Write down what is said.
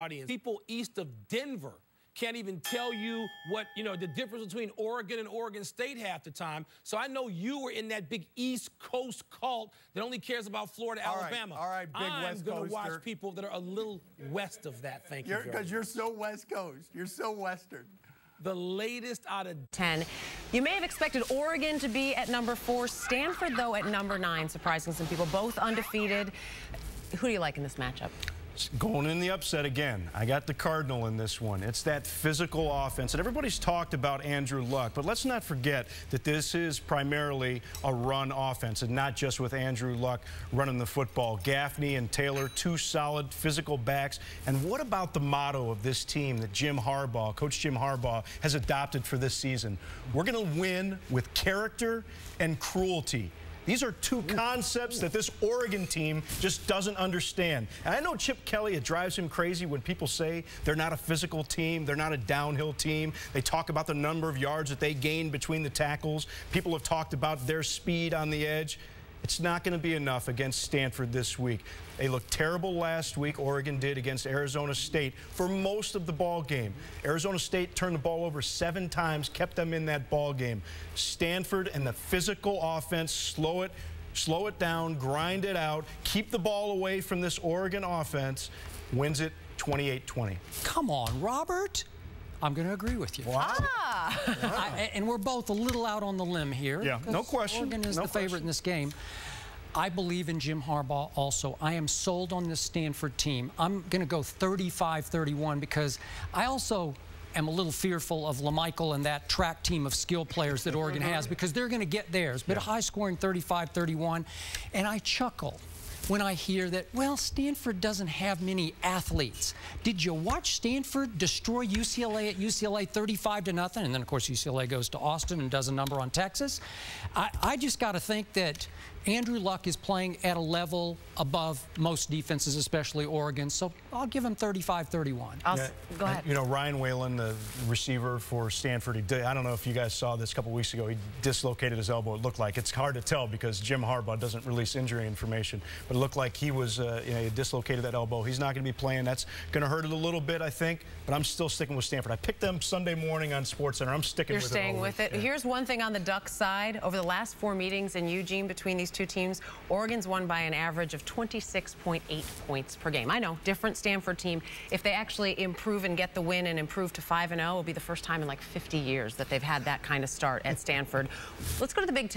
audience. People east of Denver can't even tell you what, the difference between Oregon and Oregon State half the time. So I know you were in that big East Coast cult that only cares about Florida, Alabama. All right, big West Coaster. I'm going to watch people that are a little west of that. Thank you very much. Because you're so West Coast. You're so Western. The latest out of 10. You may have expected Oregon to be at number 4, Stanford, though, at number 9, surprising some people. Both undefeated. Who do you like in this matchup? Going in the upset again. I got the Cardinal in this one. It's that physical offense. And everybody's talked about Andrew Luck, but let's not forget that this is primarily a run offense and not just with Andrew Luck running the football. Gaffney and Taylor, 2 solid physical backs. And what about the motto of this team that Coach Jim Harbaugh, has adopted for this season? We're going to win with character and cruelty. These are 2 concepts that this Oregon team just doesn't understand. And I know Chip Kelly, it drives him crazy when people say they're not a physical team, they're not a downhill team. They talk about the number of yards that they gain between the tackles. People have talked about their speed on the edge. It's not going to be enough against Stanford this week. They looked terrible last week, Oregon did, against Arizona State for most of the ball game. Arizona State turned the ball over 7 times, kept them in that ball game. Stanford and the physical offense, slow it down, grind it out, keep the ball away from this Oregon offense, wins it 28-20. Come on, Robert. I'm going to agree with you. Wow. And we're both a little out on the limb here. Yeah, no question. Oregon is the favorite in this game. I believe in Jim Harbaugh also. I am sold on this Stanford team. I'm going to go 35-31 because I also am a little fearful of LaMichael and that track team of skill players that Oregon has because they're going to get theirs. But a high-scoring 35-31, and I chuckle when I hear that, well, Stanford doesn't have many athletes. Did you watch Stanford destroy UCLA at UCLA 35-0? And then, of course, UCLA goes to Austin and does a number on Texas. I just got to think that Andrew Luck is playing at a level above most defenses, especially Oregon. So I'll give him 35-31. Go ahead. Ryan Whalen, the receiver for Stanford, I don't know if you guys saw this a couple weeks ago. He dislocated his elbow, it looked like. It's hard to tell because Jim Harbaugh doesn't release injury information. But it looked like he was, he dislocated that elbow. He's not going to be playing. That's going to hurt it a little bit, I think. But I'm still sticking with Stanford. I picked them Sunday morning on SportsCenter. I'm sticking with it. You're staying with it. Yeah. Here's one thing on the Ducks side. Over the last 4 meetings in Eugene between these 2 teams, Oregon's won by an average of 26.8 points per game. I know, different Stanford team. If they actually improve and get the win and improve to 5-0, it'll be the first time in like 50 years that they've had that kind of start at Stanford. Let's go to the Big Ten.